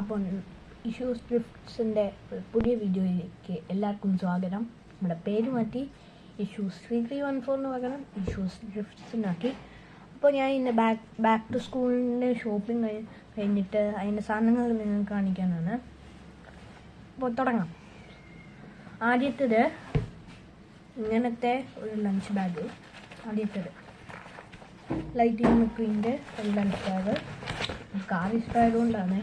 അപ്പോൾ ഇഷ്യൂസ് ഡ്രിഫ്റ്റ്സിൻ്റെ പുതിയ വീഡിയോയിലേക്ക് എല്ലാവർക്കും സ്വാഗതം. നമ്മുടെ പേര് മാറ്റി ഇഷ്യൂസ് 3314 പകരം ഇഷ്യൂസ് ഡ്രിഫ്റ്റ്സിനാക്കി. അപ്പോൾ ഞാൻ ഇന്ന് ബാക്ക് ടു സ്കൂളിൻ്റെ ഷോപ്പിംഗ് കഴിഞ്ഞിട്ട് അതിൻ്റെ സാധനങ്ങൾ നിങ്ങൾക്ക് കാണിക്കാനാണ്. അപ്പോൾ തുടങ്ങാം. ആദ്യത്തേത് ഇങ്ങനത്തെ ഒരു ലഞ്ച് ബാഗ്. ആദ്യത്തേത് ലൈറ്റിംഗ് മെക്വീൻ്റെ ഒരു ലഞ്ച് ബാഗ്. കാർ ഇഷ്ടമായതുകൊണ്ടാണ്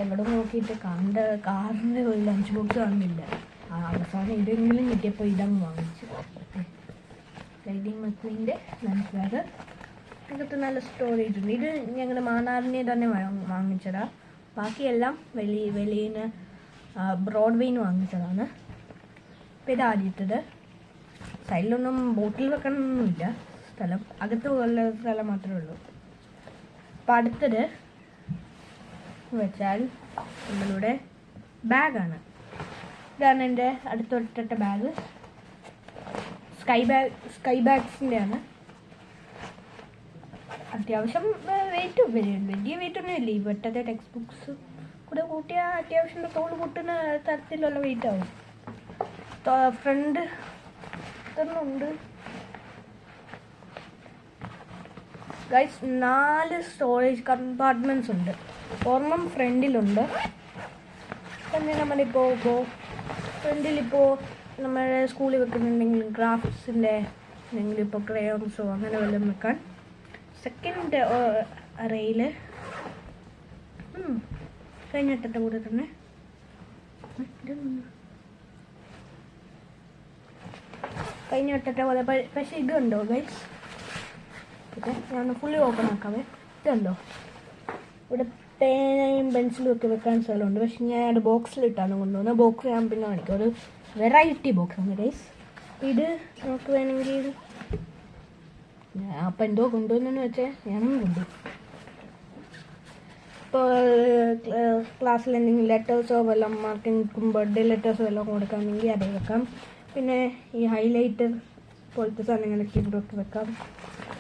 എവിടെ നോക്കിയിട്ട് കാറിൻ്റെ ഒരു ലഞ്ച് ബോക്സ് കാണുന്നില്ല. അവസാനം ഇതെങ്കിലും കിട്ടിയപ്പോൾ ഇതങ്ങ് വാങ്ങിച്ചു. ലൈറ്റിംഗ് മെക്വീൻ്റെ ലഞ്ച് ബാഗ്. ഇതൊക്കെ നല്ല സ്റ്റോറേജ് ഉണ്ട്. ഇത് ഞങ്ങൾ മാന്നാറിനെ തന്നെ വാങ്ങിച്ചതാണ്. ബാക്കിയെല്ലാം വെളിയിൽ ബ്രോഡ്വേന്ന് വാങ്ങിച്ചതാണ്. അപ്പോൾ ഇത് ആദ്യത്തേത്. സൈഡിലൊന്നും ബോട്ടിൽ വെക്കണമെന്നൊന്നുമില്ല, സ്ഥലം അകത്ത് ഉള്ള സ്ഥലം മാത്രമേ ഉള്ളൂ. അപ്പോൾ അടുത്തത് വെച്ചാൽ നമ്മളുടെ ബാഗാണ്. ഇതാണ് എൻ്റെ അടുത്തൊട്ട ബാഗ്. സ്കൈ ബാഗ്സിൻ്റെ ആണ്. അത്യാവശ്യം വലിയ വെയിറ്റൊന്നും ഇല്ല. ഈ വെട്ടത്തെ ടെക്സ്റ്റ് ബുക്സ് കൂടെ കൂട്ടിയാൽ അത്യാവശ്യം തോൾ കൂട്ടുന്ന തരത്തിലുള്ള വെയിറ്റ് ആവും. ഫ്രണ്ട് ഉണ്ട് ഗൈസ്. 4 സ്റ്റോറേജ് കമ്പാർട്ട്മെൻറ്റ്സ് ഉണ്ട്. ഒരെണ്ണം ഫ്രണ്ടിലുണ്ട്. പിന്നെ നമ്മളിപ്പോൾ ഫ്രണ്ടിലിപ്പോൾ നമ്മൾ സ്കൂളിൽ വെക്കുന്നുണ്ടെങ്കിൽ ക്രാഫ്റ്റ്സിൻ്റെ എന്തെങ്കിലും ഇപ്പോൾ ക്രയോൺസോ അങ്ങനെ വല്ലതും വെക്കാൻ. സെക്കൻഡ് അറയിൽ കഴിഞ്ഞിട്ടത്തെ കൂടെ തന്നെ കഴിഞ്ഞിട്ടത്തെ പോലെ. പക്ഷേ ഇതുണ്ടോ ഗൈസ്? ഓക്കെ, ഞാൻ ഫുള്ളി ഓപ്പൺ ആക്കാവേ. ഇതുണ്ടോ? ഇവിടെ പേനയും പെൻസിലും ഒക്കെ വെക്കാൻ സ്ഥലമുണ്ട്. പക്ഷെ ഞാൻ ബോക്സിലിട്ടാണ് കൊണ്ടുവന്നത്. ബോക്സ് ഞാൻ പിന്നെ കാണിക്കാം. ഒരു വെറൈറ്റി ബോക്സാണ് ഗൈസ്. ഇത് നമുക്ക് വേണമെങ്കിൽ അപ്പം എന്തോ കൊണ്ടുവന്നെന്ന് വെച്ചാൽ ഞാനും കൊണ്ടുപോകും. ഇപ്പോൾ ക്ലാസ്സിൽ എന്തെങ്കിലും ലെറ്റേഴ്സോ വല്ലതും മാർക്കിങ്ങും ബർത്ത്ഡേ ലെറ്റേഴ്സോ എല്ലാം കൊടുക്കാമെങ്കിൽ അതേ വെക്കാം. പിന്നെ ഈ ഹൈലൈറ്റർ പോലത്തെ സാധനങ്ങളൊക്കെ ഇവിടെയൊക്കെ വെക്കാം.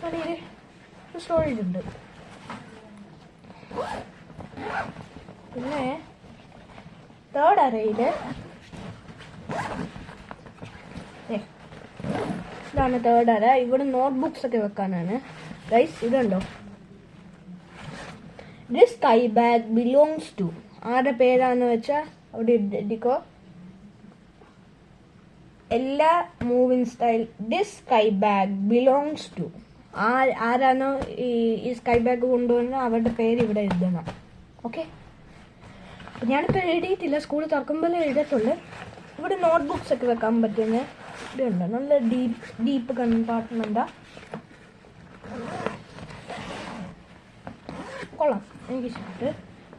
അതിൽ സ്റ്റോറേജ് ഉണ്ട്. പിന്നെ തേർഡ് അറയിൽ ഇതാണ് തേർഡ് അറ. ഇവിടെ നോട്ട്ബുക്സ് ഒക്കെ വെക്കാനാണ് ഗൈസ്. ഇതുണ്ടോ? This sky bag belongs to, ആരുടെ പേരാന്ന് വെച്ചാൽ അവിടെ എഴുതിക്കോ. എല്ലാ moving style this sky bag belongs to. ആരാണോ ഈ സ്കൈ ബാഗ് കൊണ്ടുവന്നത് അവരുടെ പേര് ഇവിടെ എഴുതണം. ഓക്കെ, അപ്പം ഞാനിപ്പോൾ എഴുതിയിട്ടില്ല. സ്കൂൾ തുറക്കുമ്പോൾ എഴുതത്തുള്ളൂ. ഇവിടെ നോട്ട്ബുക്സ് ഒക്കെ വെക്കാൻ പറ്റുന്ന ഇതുണ്ട്. നല്ല ഡീപ്പ് കമ്പാർട്ട്മെൻറ്റാണ്. കൊള്ളാം, എനിക്കിഷ്ടപ്പെട്ടു.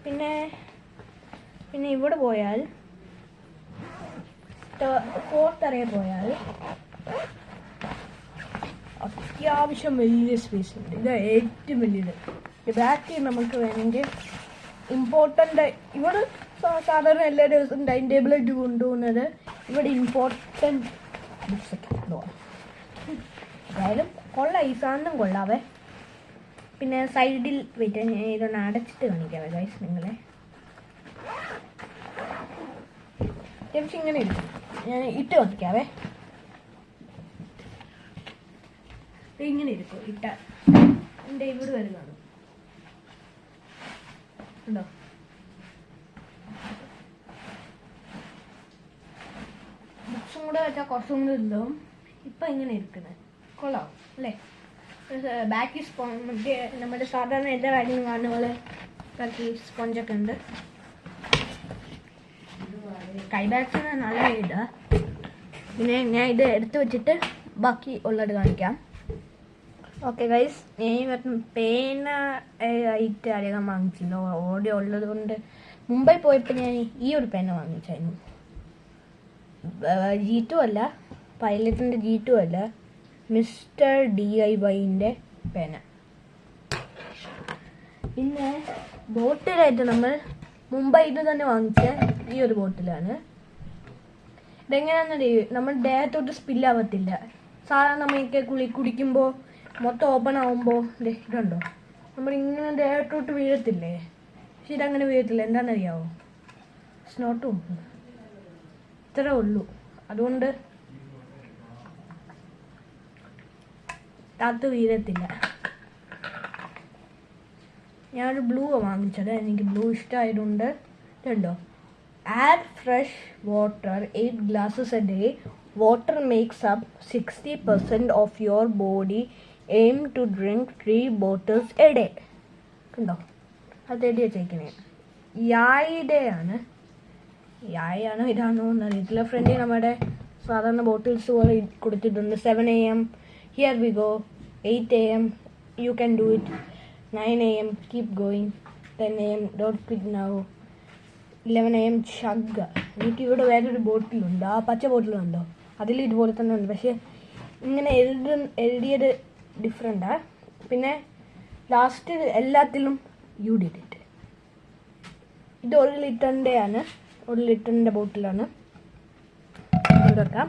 പിന്നെ ഇവിടെ പോയാൽ ഫോർത്ത് അറയിൽ പോയാൽ അത്യാവശ്യം വലിയ സ്പേസ് ഉണ്ട്. ഇത് ഏറ്റവും വലിയത്. ബാക്കിൽ നമുക്ക് വേണമെങ്കിൽ ഇമ്പോർട്ടൻ്റ് ഇവിടെ സാധാരണ എല്ലാ ദിവസവും ടൈം ടേബിളായിട്ട് കൊണ്ടുപോകുന്നത്. ഇവിടെ ഇമ്പോർട്ടൻ്റ് ബുക്സ് ഒക്കെ കൊണ്ടുപോകാം. എന്തായാലും കൊള്ളാം, ഈ സാധനം കൊള്ളാവേ. പിന്നെ സൈഡിൽ വെയിറ്റ് ഇതൊന്ന് അടച്ചിട്ട് കാണിക്കാവേ ഗൈസ് നിങ്ങളെ. അത്യാവശ്യം ഇങ്ങനെ ഇരിക്കും. ഞാൻ ഇട്ട് കാണിക്കാവേ. ഇങ്ങനെ ഇരിക്കും ഇട്ട. എൻ്റെ ഇവിടെ വരെ കാണും. ഉണ്ടോ? ബുക്സും കൂടെ വെച്ചാൽ കുറച്ചും കൂടെ ഉണ്ടാവും. ഇപ്പം ഇങ്ങനെ ഇരിക്കുന്നത് കൊള്ളാം അല്ലേ? ബാക്കി മറ്റേ നമ്മുടെ സാധാരണ എല്ലാ ബാഗിലും കാണുന്ന പോലെ ബാക്കി സ്പോഞ്ചൊക്കെ ഉണ്ട്. സ്കൈ ബാഗ്സിന് നല്ല ഇതാ. പിന്നെ ഞാൻ ഇത് എടുത്ത് വെച്ചിട്ട് ബാക്കി ഉള്ളത് കാണിക്കാം. ഓക്കെ ഗൈസ്, ഞാൻ പേന ആയിട്ട് അധികം വാങ്ങിച്ചില്ല. ഓടി ഉള്ളത് കൊണ്ട് മുംബൈ പോയപ്പോൾ ഞാൻ ഈ ഒരു പേന വാങ്ങിച്ചായിരുന്നു. G2 അല്ല, പൈലറ്റിൻ്റെ G2 അല്ല, മിസ്റ്റർ DIYൻ്റെ പേന. പിന്നെ ബോട്ടിലായിട്ട് നമ്മൾ മുംബൈയിൽ തന്നെ വാങ്ങിച്ച ഈ ഒരു ബോട്ടിലാണ്. ഇതെങ്ങനെയാണെന്നറിയോ? നമ്മൾ ദേഹത്തോട്ട് സ്പില്ലാവത്തില്ല. സാധാരണ നമ്മൾക്ക് കുടിക്കുമ്പോൾ മൊത്തം ഓപ്പൺ ആകുമ്പോൾ ഇതുണ്ടോ, നമ്മളിങ്ങനെ ദേഹത്തോട്ട് വീഴത്തില്ലേ? പക്ഷെ ഇതങ്ങനെ വീഴത്തില്ല. എന്താണെന്നറിയാവോ? സ്നോട്ടും ഇത്രേ ഉള്ളൂ. അതുകൊണ്ട് താത്ത് വീഴത്തില്ല. ഞാനൊരു ബ്ലൂ വാങ്ങിച്ചത്. എനിക്ക് ബ്ലൂ ഇഷ്ടമായതുകൊണ്ട് ഇതുണ്ടോ, add fresh water 8 glasses a day. Water makes up 60% of your body. Aim to drink 3 bottles a day. കണ്ടോ, അത് എഴുതി വെച്ചേക്കണേ. യായിടെയാണ്. ഇതാണോ എന്നറിയത്തില്ല. ഫ്രണ്ടിൽ നമ്മുടെ സാധാരണ ബോട്ടിൽസ് പോലെ കൊടുത്തിട്ടുണ്ട്. 7 AM, here we go. 8 AM, you can do it. 9 AM, keep going. 10 AM, don't quit now. 11 AM, chug. എനിക്ക് ഇവിടെ വേറൊരു ബോട്ടിലുണ്ട്. ആ പച്ച ബോട്ടിലുണ്ടോ, അതിൽ ഇതുപോലെ തന്നെ ഉണ്ട്. പക്ഷേ ഇങ്ങനെ എഴുതിയത് ഡിഫറെൻറ്റാണ്. പിന്നെ ലാസ്റ്റ് എല്ലാത്തിലും യു ഡിഡ് ഇറ്റ്. ഇത് 1 ലിറ്ററിൻ്റെ ആണ്. 1 ലിറ്ററിൻ്റെ ബോട്ടിലാണ്. വെക്കാം.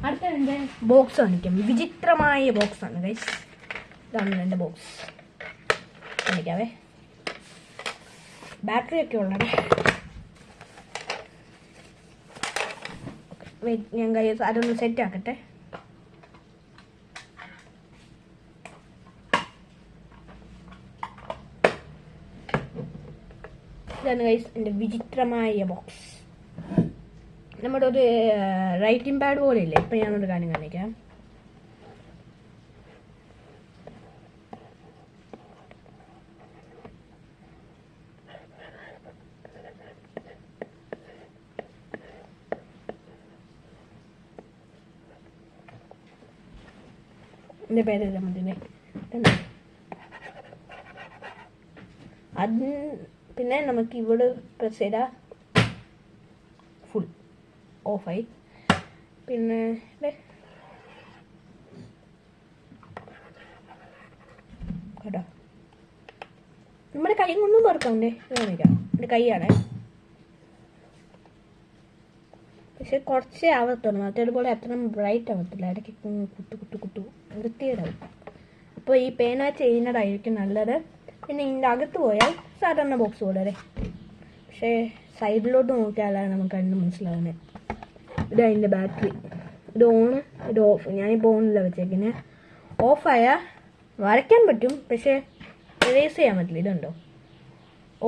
അടുത്ത എൻ്റെ ബോക്സ് കാണിക്കാം. വിചിത്രമായ ബോക്സാണ് ഗൈസ്. ഇതാണ് എൻ്റെ ബോക്സ്. കാണിക്കാവേ. ബാറ്ററി ഒക്കെ ഉള്ളത്. വെയിറ്റ്, ഞാൻ ഗൈസ് അതൊന്ന് സെറ്റ് ആക്കട്ടെ. ഇതാണ് ഗൈസ് എൻ്റെ വിചിത്രമായ ബോക്സ്. നമ്മുടെ ഒരു റൈറ്റിംഗ് പാഡ് പോലെ ഇല്ലേ. ഇപ്പം ഞാനൊരു കാര്യം കാണിക്കാം. എൻ്റെ പേര് മതിനെ. അത് പിന്നെ നമുക്ക് ഇവിടെ പ്രസ് ചെയ്താൽ ഫുൾ ഓഫായി. പിന്നെ കേട്ടോ, നമ്മുടെ കൈ കൊണ്ടും പറക്കാണ്ടേ. കാണിക്കാം, എൻ്റെ കൈയാണ്. പക്ഷെ കുറച്ചേ ആവത്തുള്ളൂ. മറ്റേതുപോലെ അത്ര ബ്രൈറ്റ് ആവത്തില്ല. ഇടയ്ക്ക് കുത്തു വൃത്തികേടാവും. അപ്പോൾ ഈ പേന ചെയ്യുന്നതായിരിക്കും നല്ലത്. പിന്നെ ഇതിൻ്റെ അകത്ത് പോയാൽ സാധാരണ ബോക്സ് പോലെ അല്ലേ. പക്ഷേ സൈഡിലോട്ട് നോക്കിയാലാണ് നമുക്ക് അതിന് മനസ്സിലാകുന്നത്. ഇത് അതിൻ്റെ ബാറ്ററി. ഇത് ഓണ്, ഇത് ഓഫ്. ഞാനിപ്പോൾ ഓണില്ല വെച്ചേക്കുന്നത്. ഓഫായാൽ വരയ്ക്കാൻ പറ്റും, പക്ഷേ എറേസ് ചെയ്യാൻ പറ്റില്ല. ഇതുണ്ടോ,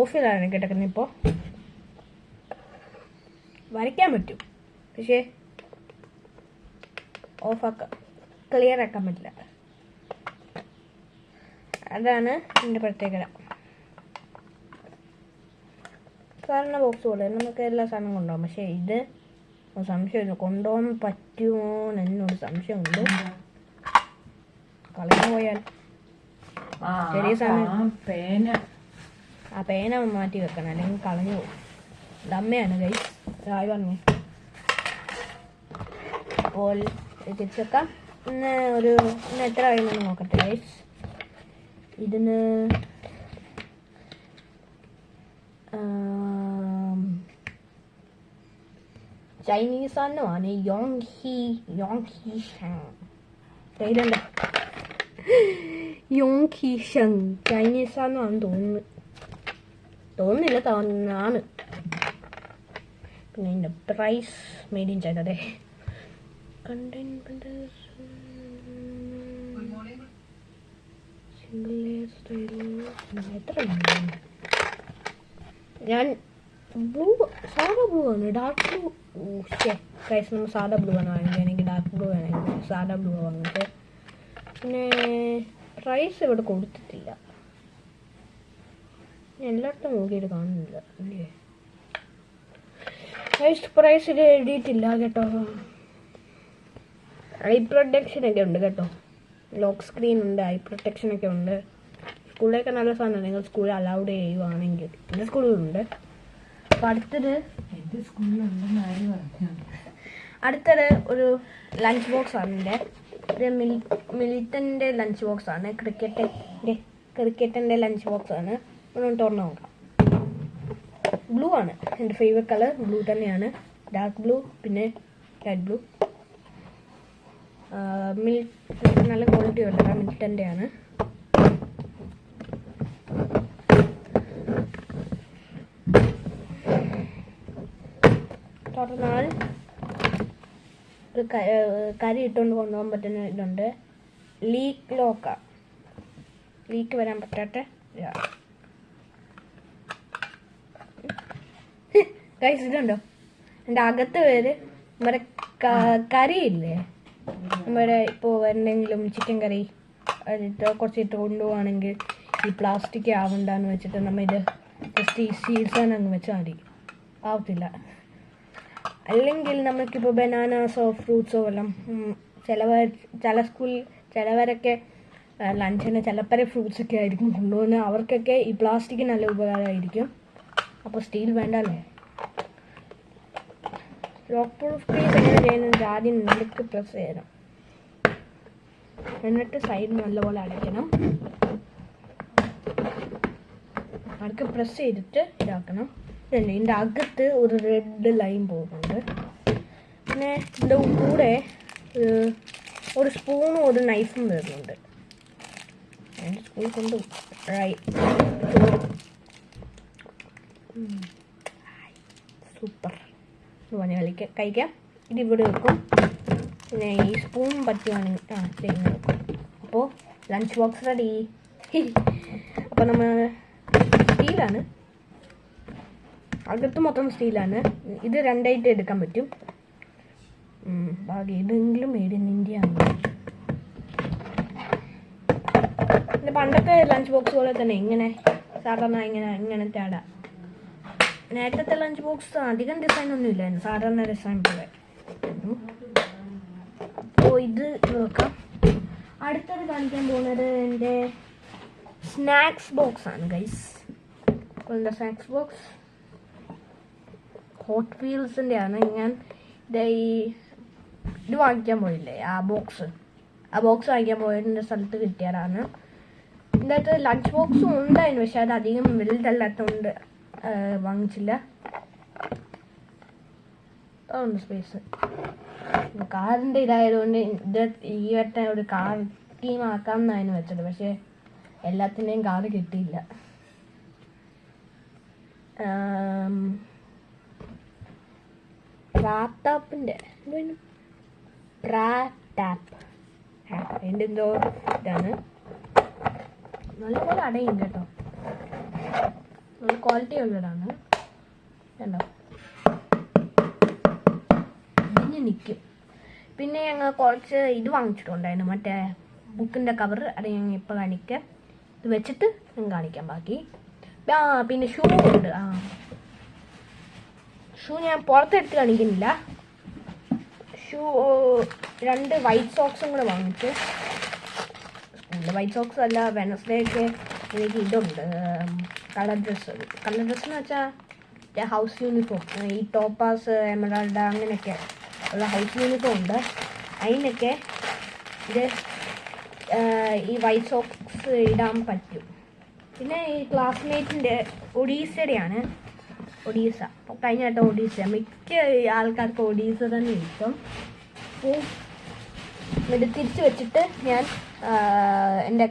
ഓഫിലാണ് കിടക്കുന്നത്. ഇപ്പോൾ വരയ്ക്കാൻ പറ്റും, പക്ഷേ ഓഫാക്കാം, ക്ലിയർ ആക്കാൻ പറ്റില്ല. അതാണ് എൻ്റെ പ്രത്യേകത. സാധാരണ ബോക്സ് പോലെ നമുക്ക് എല്ലാ സാധനവും കൊണ്ടുപോകാം. പക്ഷേ ഇത് സംശയമില്ല, കൊണ്ടുപോകാൻ പറ്റുമോ എന്നൊരു സംശയമുണ്ട്. കളഞ്ഞു പോയാൽ ചെറിയ സാധനം ആ പേന മാറ്റി വെക്കണം, അല്ലെങ്കിൽ കളഞ്ഞു പോകും. ഇത് അമ്മയാണ് ഗൈസ് ആയി പറഞ്ഞു. അപ്പോൾ തിരിച്ചു വെക്കാം. ഇന്ന് എത്ര കഴിയുമെന്ന് നോക്കട്ടെ ഗൈസ്. ഇതിന് ചൈനീസ് സാധനമാണ്. യോങ് ഹി ഷങ് ചൈനീസ് സാധനമാണെന്ന് തോന്നുന്നില്ല, തോന്നാണ്. പിന്നെ ഇതിൻ്റെ പ്രൈസ് മെയ്ഡ് ഇൻ ചൈന. അതെ, എത്ര ഞാൻ ബ്ലൂ, സാധാ ബ്ലൂ ആണ്, ഡാർക്ക് ബ്ലൂ. പ്രൈസ് നമ്മൾ സാധാ ബ്ലൂ ആണ് വാങ്ങിയത്. എനിക്ക് ഡാർക്ക് ബ്ലൂ വേണമെങ്കിൽ സാധാ ബ്ലൂ വാങ്ങിയത്. പിന്നെ പ്രൈസ് ഇവിടെ കൊടുത്തിട്ടില്ല, എല്ലായിടത്തും നോക്കിയിട്ട് കാണുന്നില്ല അല്ലേ. പ്രൈസ് ഇത് എഴുതിയിട്ടില്ല കേട്ടോ. ഐ പ്രൊട്ടക്ഷനൊക്കെ ഉണ്ട് കേട്ടോ. ലോക്ക് സ്ക്രീൻ ഉണ്ട്, ഐ പ്രൊട്ടക്ഷനൊക്കെ ഉണ്ട്. സ്കൂളിലൊക്കെ നല്ല സാധനമാണ്. നിങ്ങൾ സ്കൂളിൽ അലൗഡ് ചെയ്യുവാണെങ്കിൽ. എൻ്റെ സ്കൂളിലുണ്ട്. അപ്പോൾ അടുത്തത് ഒരു ലഞ്ച് ബോക്സ് ആണ്. എൻ്റെ ഇത് മിലിറ്റൻ്റെ ലഞ്ച് ബോക്സ് ആണ്. ക്രിക്കറ്റിൻ്റെ ലഞ്ച് ബോക്സ് ആണ്. ഒന്ന് തുറന്ന് നോക്കാം. ബ്ലൂ ആണ് എൻ്റെ ഫേവറേറ്റ് കളർ. ബ്ലൂ തന്നെയാണ്, ഡാർക്ക് ബ്ലൂ, പിന്നെ ലൈറ്റ് ബ്ലൂ. നല്ല ക്വാളിറ്റി ഉള്ളത് മിലിറ്റൻ്റെ ആണ്. പറഞ്ഞാൽ ഒരു കരി ഇട്ടുകൊണ്ട് കൊണ്ടുപോകാൻ പറ്റുന്ന ഇതുണ്ട്. ലീക്ക് വരാൻ പറ്റാത്ത ഗൈസ്. ഇതുണ്ടോ എൻ്റെ അകത്ത് പേര് നമ്മുടെ കറിയില്ലേ, നമ്മുടെ ഇപ്പോൾ എന്തെങ്കിലും ചിക്കൻ കറി കുറച്ചിട്ട് കൊണ്ടുപോവാണെങ്കിൽ ഈ പ്ലാസ്റ്റിക് ആവണ്ടെന്ന് വെച്ചിട്ട് നമ്മൾ ഇത് ജസ്റ്റ് ഈ സീസൺ അങ്ങ് വെച്ചാൽ മതി, ആവത്തില്ല. അല്ലെങ്കിൽ നമുക്കിപ്പോൾ ബനാനാസോ ഫ്രൂട്ട്സോ എല്ലാം ചിലവരൊക്കെ ലഞ്ചിന് ചിലപ്പര ഫ്രൂട്ട്സൊക്കെ ആയിരിക്കും കൊണ്ടുപോകുന്നത്. അവർക്കൊക്കെ ഈ പ്ലാസ്റ്റിക് നല്ല ഉപകാരമായിരിക്കും. അപ്പോൾ സ്റ്റീൽ വേണ്ടല്ലേ. ലോക്ക് പ്രൂഫ് കേസ് എങ്ങനെ ചെയ്യുന്നത്? ആദ്യം നടുക്ക് പ്രസ് ചെയ്യണം, എന്നിട്ട് സൈഡ് നല്ലപോലെ അടയ്ക്കണം. നടുക്ക് പ്രസ് ചെയ്തിട്ട് ഇതാക്കണം. ഇതിൻ്റെ അകത്ത് ഒരു റെഡ് ലൈൻ പോകുന്നുണ്ട്. പിന്നെ ഇതിൻ്റെ കൂടെ ഒരു സ്പൂണും ഒരു നൈഫും വരുന്നുണ്ട്. സ്പൂൺ കൊണ്ട് സൂപ്പർ കഴിക്കാം. ഇതിവിടെ വെക്കും. പിന്നെ ഈ സ്പൂൺ പറ്റുവാണെങ്കിൽ ചെയ്യുന്ന വെക്കും. അപ്പോൾ ലഞ്ച് ബോക്സ് റെഡി. അപ്പോൾ നമ്മൾ സ്റ്റീലാണ്, അകത്ത് മൊത്തം സ്റ്റീലാണ്. ഇത് രണ്ടായിട്ട് എടുക്കാൻ പറ്റും. ബാക്കി ഇതെങ്കിലും മെയ്ഡ് ഇൻ ഇന്ത്യ ആണ്. പിന്നെ പണ്ടത്തെ ലഞ്ച് ബോക്സ് പോലെ തന്നെ ഇങ്ങനെ സാധാരണ ഇങ്ങനത്തെ ആടാ. നേരത്തെ ലഞ്ച് ബോക്സ് അധികം ഡിസൈൻ ഒന്നും ഇല്ലായിരുന്നു, സാധാരണ ഡിസൈൻ പോലെ. അപ്പോൾ ഇത് നോക്കാം. അടുത്തത് കാണിക്കാൻ പോകുന്നത് എൻ്റെ സ്നാക്സ് ബോക്സ് ആണ് ഗൈസ്. അപ്പോൾ എൻ്റെ സ്നാക്സ് ബോക്സ് ഹോട്ട് വീൽസിൻ്റെ ആണ്. ഞാൻ ഇത് വാങ്ങിക്കാൻ പോയില്ലേ, ആ ബോക്സ് വാങ്ങിക്കാൻ പോയതിൻ്റെ സ്ഥലത്ത് കിട്ടിയതാണ്. ഇതിൻ്റെ അകത്ത് ലഞ്ച് ബോക്സും ഉണ്ടായിരുന്നു, പക്ഷെ അത് അധികം വലുതല്ലാത്തതുകൊണ്ട് വാങ്ങിച്ചില്ല. അതുകൊണ്ട് സ്പേസ് കാറിൻ്റെ ഇതായതുകൊണ്ട് ഇത് ഈ വട്ടം ഒരു കാർ ടീം ആക്കാമെന്നായിരുന്നു വെച്ചത്, പക്ഷേ എല്ലാത്തിൻ്റെയും കാറ് കിട്ടിയില്ല. പ്രാത്താപ്പിൻ്റെ അതിൻ്റെ എന്തോ ഇതാണ്. നല്ലപോലെ അടയും കേട്ടോ, നല്ല ക്വാളിറ്റി ഉള്ളതാണ് കേട്ടോ, ഇതിന് നിൽക്കും. പിന്നെ ഞങ്ങൾ കുറച്ച് ഇത് വാങ്ങിച്ചിട്ടുണ്ടായിരുന്നു, മറ്റേ ബുക്കിൻ്റെ കവർ. അത് ഞങ്ങൾ ഇപ്പോൾ കാണിക്കാം, ഇത് വെച്ചിട്ട് ഞാൻ കാണിക്കാം ബാക്കി. പിന്നെ ഷൂ ഉണ്ട്. ഷൂ ഞാൻ പുറത്തെടുത്ത് കാണിക്കുന്നില്ല. ഷൂ 2 വൈറ്റ് സോക്സും കൂടെ വാങ്ങിച്ചു. വൈറ്റ് സോക്സ് അല്ല, വെനസ്ഡേക്ക് എനിക്ക് ഇതുണ്ട് കളർ ഡ്രസ്സ് എന്ന് വെച്ചാൽ ഹൗസ് യൂണിഫോം. ഈ ടോപ്പാസ്, എമറാൾഡ് അങ്ങനെയൊക്കെ ഉള്ള ഹൗസ് യൂണിഫോം ഉണ്ട്. അതിനൊക്കെ ഇത് ഈ വൈറ്റ് സോക്സ് ഇടാൻ പറ്റും. പിന്നെ ഈ ക്ലാസ്മേറ്റിൻ്റെ ഒഡീസയുടെയാണ്, ഒഡീസ. അപ്പോൾ കഴിഞ്ഞ കേട്ടോ ഒഡീസ, മിക്ക ആൾക്കാർക്ക് ഒഡീസ തന്നെ ഇഷ്ടം. അപ്പോൾ ഇത് തിരിച്ച് വെച്ചിട്ട് ഞാൻ എൻ്റെ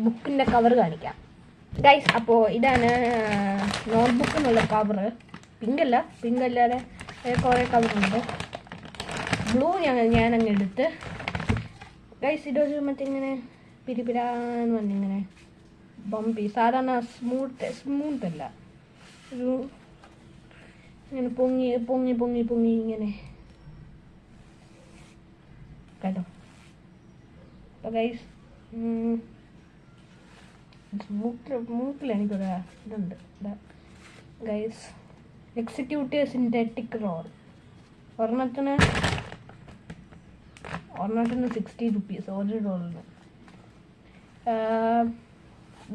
ബുക്കിൻ്റെ കവർ കാണിക്കാം ഗൈസ്. അപ്പോൾ ഇതാണ് നോട്ട്ബുക്ക് എന്നുള്ള കവറ്. പിങ്കല്ലാതെ കുറേ കവറുണ്ട്. ബ്ലൂ ഞാനങ്ങ് എടുത്ത് ഗൈസ്. ഇതൊരു മറ്റേ ഇങ്ങനെ പിരിപിരാന്ന് പറഞ്ഞിങ്ങനെ ബമ്പി, സാധാരണ സ്മൂത്ത് അല്ല, ഒരു ഇങ്ങനെ പൊങ്ങി ഇങ്ങനെ കേട്ടോ. അപ്പോൾ ഗൈസ് മൂക്കിൽ എനിക്കൊരു ഇതുണ്ട് ഗൈസ്. എക്സിക്യൂട്ടീവ് സിന്തറ്റിക് റോൾ ഒരെണ്ണത്തിന് 60 റുപ്പീസ് ഒരു റോളിന്.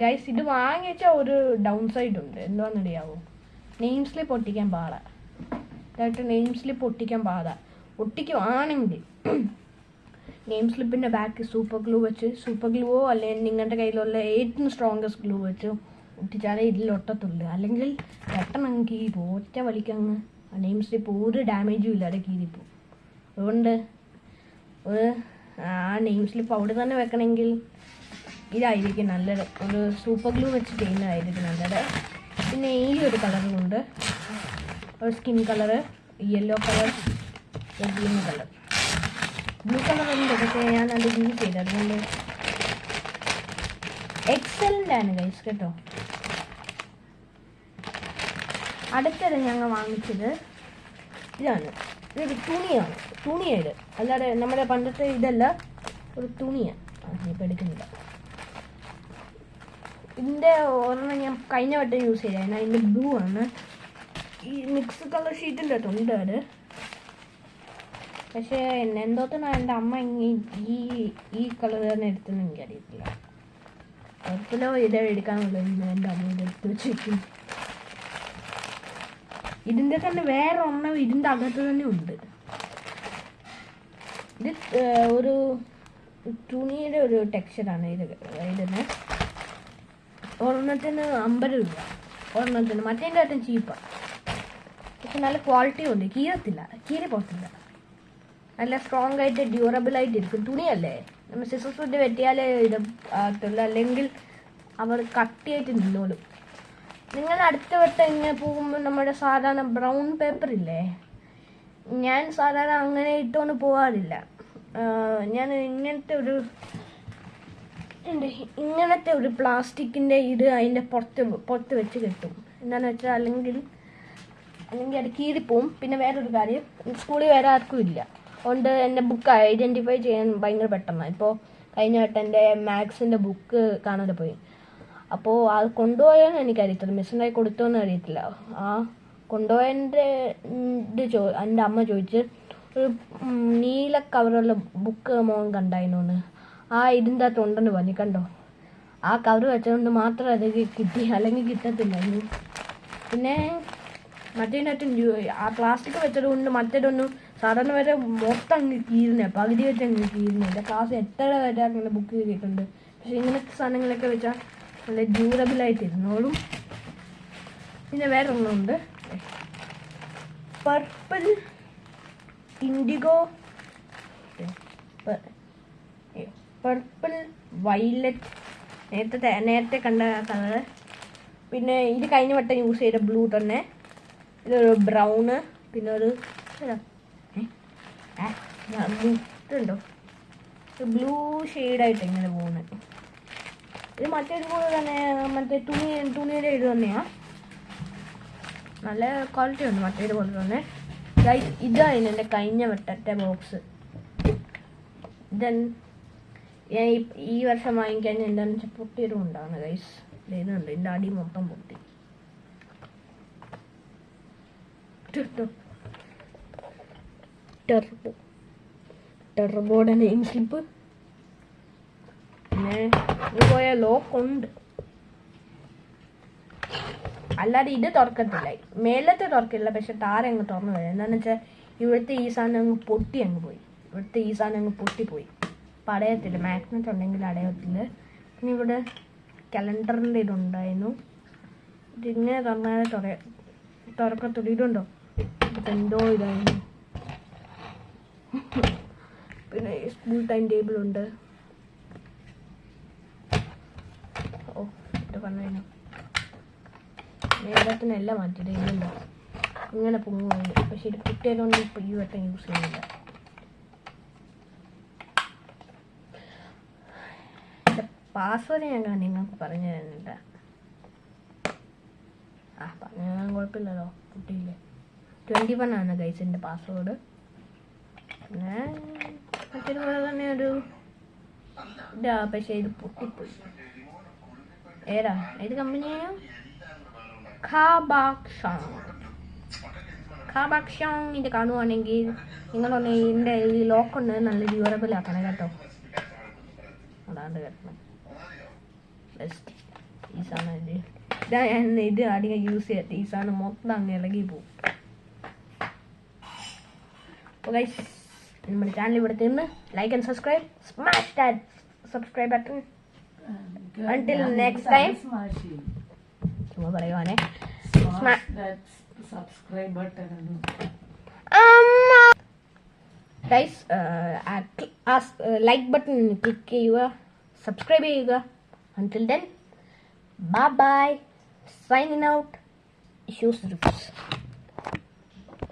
ഗൈസ് ഇത് വാങ്ങിച്ച ഒരു ഡൗൺ സൈഡ് ഉണ്ട്. എന്താണെന്നറിയാവോ? നെയിം സ്ലിപ്പ് ഒട്ടിക്കാൻ പാടാ. ഇതായിട്ട് നെയിം സ്ലിപ്പ് ഒട്ടിക്കാൻ പാടാ. ഒട്ടിക്കുവാണെങ്കിൽ നെയിം സ്ലിപ്പിൻ്റെ ബാക്ക് സൂപ്പർ ഗ്ലൂവോ അല്ലെങ്കിൽ നിങ്ങളുടെ കയ്യിലുള്ള ഏറ്റവും സ്ട്രോങ്കസ്റ്റ് ഗ്ലൂ വെച്ച് ഒട്ടിച്ചാലേ ഇതിൽ ഒട്ടത്തുള്ളൂ. അല്ലെങ്കിൽ പെട്ടെന്ന് അങ്ങ് കീറിപ്പോവും, ഒറ്റ വലിക്കങ്ങ് നെയിം സ്ലിപ്പ് ഒരു ഡാമേജും ഇല്ലാതെ കീറിപ്പോവും. അതുകൊണ്ട് ആ നെയിം സ്ലിപ്പ് അവിടെ തന്നെ വെക്കണമെങ്കിൽ ഇതായിരിക്കും നല്ലത്, ഒരു സൂപ്പർ ഗ്ലൂ വെച്ച് ചെയ്യുന്നതായിരിക്കും നല്ലത്. പിന്നെ ഈ ഒരു കളറുമുണ്ട്, ഒരു skin colour. Yellow colour, green colour. Blue colour ഉണ്ട്, പക്ഷേ ഞാനത് യൂസ് ചെയ്തത് അതുകൊണ്ട് എക്സലൻ്റ് ആണ് ഗൈസ് കേട്ടോ. അടുത്തത് ഞങ്ങൾ വാങ്ങിച്ചത് ഇതാണ്. ഇതൊരു തുണിയാണ്. അല്ലാതെ നമ്മുടെ പണ്ടത്തെ ഇതല്ല, ഒരു തുണിയാണ്. ഇപ്പം എടുക്കുന്നില്ല. ഇതിൻ്റെ ഒരെണ്ണം ഞാൻ കഴിഞ്ഞ വട്ടം യൂസ് ചെയ്തായിരുന്നു. അതിൻ്റെ ബ്ലൂ ആണ്. ഈ മിക്സ് കളർ ഷീറ്റിൻ്റെ അകത്തുണ്ട് അത്. പക്ഷേ എന്തോത്തിനാണ് എൻ്റെ അമ്മ ഈ കളർ തന്നെ എടുത്തെന്ന് എനിക്കറിയത്തില്ല. പർപ്പിലോ ഇതേ എടുക്കാനുള്ളത് എൻ്റെ അമ്മ ഇതെടുത്ത് വെച്ചിരിക്കും. ഇതിൻ്റെ തന്നെ വേറെ ഒരെണ്ണം ഇതിൻ്റെ അകത്ത് തന്നെ ഉണ്ട്. ഇത് ഒരു തുണിയുടെ ഒരു ടെക്സ്ചറാണ് ഇതിന്. ഒരെണ്ണത്തിന് 50 രൂപ ഒരെണ്ണത്തിന്. മറ്റേൻ്റെ അകത്തും ചീപ്പാണ്, പക്ഷെ നല്ല ക്വാളിറ്റി ഉണ്ട്. കീറി പോകത്തില്ല. നല്ല സ്ട്രോങ് ആയിട്ട് ഡ്യൂറബിൾ ആയിട്ട് ഇരിക്കും. തുണിയല്ലേ, നമ്മൾ സിസേഴ്സ് കൊണ്ട് വെട്ടിയാലേ ഇത് ആകത്തുള്ളൂ, അല്ലെങ്കിൽ അവർ കട്ടിയായിട്ട് നിന്നോളും. നിങ്ങൾ അടുത്ത വട്ടം ഇങ്ങനെ പോകുമ്പോൾ നമ്മുടെ സാധാരണ ബ്രൗൺ പേപ്പർ ഇല്ലേ, ഞാൻ സാധാരണ അങ്ങനെ ഇട്ടുകൊണ്ട് പോകാറില്ല. ഞാൻ ഇങ്ങനത്തെ ഒരു പ്ലാസ്റ്റിക്കിൻ്റെ ഇത് അതിൻ്റെ പുറത്ത് വെച്ച് കെട്ടും. എന്താണെന്ന് വെച്ചാൽ അല്ലെങ്കിൽ അത് കീറിപ്പോവും. പിന്നെ വേറൊരു കാര്യം, സ്കൂളിൽ വേറെ ആർക്കും ഇല്ല, അതുകൊണ്ട് എൻ്റെ ബുക്ക് ഐഡൻറ്റിഫൈ ചെയ്യാൻ ഭയങ്കര പെട്ടെന്നാണ്. ഇപ്പോൾ കഴിഞ്ഞ വട്ടം എൻ്റെ മാത്സിൻ്റെ ബുക്ക് കാണാതെ പോയി. അപ്പോൾ അത് കൊണ്ടുപോയാലും എനിക്കറിയത്തില്ല, മിസ്സിനായി കൊടുത്തോന്നും അറിയത്തില്ല. ആ കൊണ്ടുപോയതിൻ്റെ എൻ്റെ അമ്മ ചോദിച്ച്, ഒരു നീല കവറുള്ള ബുക്ക് മോൻ കണ്ടായിരുന്നു. ഇതിൻ്റെ അകത്ത് ഉണ്ടെന്ന് പറഞ്ഞു. കണ്ടോ, ആ കവർ വെച്ചതുകൊണ്ട് മാത്രം അത് കിട്ടി, അല്ലെങ്കിൽ കിട്ടത്തില്ലായിരുന്നു. പിന്നെ മറ്റേതിനകത്തും ആ പ്ലാസ്റ്റിക് വെച്ചതുകൊണ്ട് മറ്റേതൊന്നും സാധാരണ വരെ മൊത്തം അങ്ങ് കീറുന്നത്, പകുതി വെച്ച് അങ്ങ് കീറുന്നത്. എൻ്റെ ക്ലാസ് എത്ര വരെ അങ്ങനെ ബുക്ക് കീറിയിട്ടുണ്ട്. പക്ഷെ ഇങ്ങനത്തെ സാധനങ്ങളൊക്കെ വെച്ചാൽ നല്ല ഡ്യൂറബിളായിട്ടിരുന്നോളും. പിന്നെ വേറെ ഒന്നുണ്ട്, പർപ്പിൾ ഇൻഡിഗോ, പർപ്പിൾ വയലറ്റ്, നേരത്തെ കണ്ട കളറ്. പിന്നെ ഇത് കഴിഞ്ഞ വട്ടം യൂസ് ചെയ്ത ബ്ലൂ തന്നെ. ഇതൊരു ബ്രൗണ്, പിന്നെ ഒരു ഇതുണ്ടോ, ബ്ലൂ ഷെയ്ഡായിട്ട് ഇങ്ങനെ പോകുന്നത്. ഇത് മറ്റേതുപോലെ തന്നെ, മറ്റേ തുണിയുടെ ഇത് തന്നെയാണ്. നല്ല ക്വാളിറ്റി ഉണ്ട് മറ്റേതുപോലെ തന്നെ. ഇതായിരുന്നു എൻ്റെ കഴിഞ്ഞ വട്ടത്തെ ബോക്സ്. ഞാൻ ഈ വർഷം വാങ്ങിക്കാൻ എന്താണെന്ന് വെച്ചാൽ പൊട്ടിയതും ഉണ്ടാണ് ഗൈസ്. ഇതുണ്ട്, എൻ്റെ അടി മൊത്തം പൊട്ടി. ടെർബോയുടെ നെയിം സ്ലിപ്പ്. പിന്നെ ഇത് പോയ ലോക്കുണ്ട്, അല്ലാതെ ഇത് തുറക്കത്തില്ല. മേലത്തെ തുറക്കില്ല, പക്ഷെ താരങ്ങ് തുറന്നു വരും. എന്താണെന്ന് വെച്ചാൽ ഇവിടുത്തെ ഈ സാധനം അങ്ങ് പൊട്ടിപ്പോയി. അപ്പം അടയത്തില്ല, മാഗ്നറ്റ് ഉണ്ടെങ്കിൽ അടയത്തില്ല. പിന്നെ ഇവിടെ കലണ്ടറിൻ്റെ ഇതുണ്ടായിരുന്നു. ഇതിങ്ങനെ തുറന്നാലേ തുറക്കത്തുള്ളൂ. ഇതുണ്ടോ, എന്തോ ഇതായിരുന്നു. പിന്നെ സ്കൂൾ ടൈം ടേബിൾ ഉണ്ട്. ഓ ഇത് പറഞ്ഞു നേരത്തിനെല്ലാം മാറ്റിയിട്ട് ഇല്ലല്ലോ, ഇങ്ങനെ പൊങ്ങുന്നു. പക്ഷെ ഇത് കിട്ടിയതുകൊണ്ട് ഇപ്പോൾ ഈ വട്ടം യൂസ് ചെയ്യുന്നില്ല. പാസ്വേഡ് ഞാൻ നിങ്ങൾക്ക് പറഞ്ഞു തരുന്നുണ്ട്. പറഞ്ഞു കുഴപ്പമില്ലല്ലോ, കുട്ടിയില്ലേ. 21 ആണ് ഗൈസ് എൻ്റെ പാസ്വേഡ്. പിന്നെ മറ്റൊരു പോലെ തന്നെ ഒരു പക്ഷേ ഇത് പൊട്ടിപ്പോയി. ഏത് കമ്പനിയായോ? ഖാബാക്ഷാങ് ഇത് കാണുവാണെങ്കിൽ നിങ്ങളൊന്ന് ഇതിൻ്റെ ഈ ലോക്കുണ്ട് നല്ല ഡ്യൂറബിൾ ആക്കണം കേട്ടോ. അതാണ്ട് കേട്ടോ ബെസ്റ്റ്. ഈ സാധനം ഇത് അധികം യൂസ് ചെയ്യട്ടെ. ഈ സാധനം മൊത്തം അങ്ങ് ഇളകി പോകും. അപ്പോൾ ഗൈസ്, നമ്മുടെ ചാനൽ ഇവിടെ തീർന്ന്. Like and subscribe. Smash that subscribe button. Until next time. ചുമ്മാ പറയുവാനേ. Subscribe button. Guys, like button click ചെയ്യുക, subscribe ചെയ്യുക. Until then, bye bye. Signing out. Issues.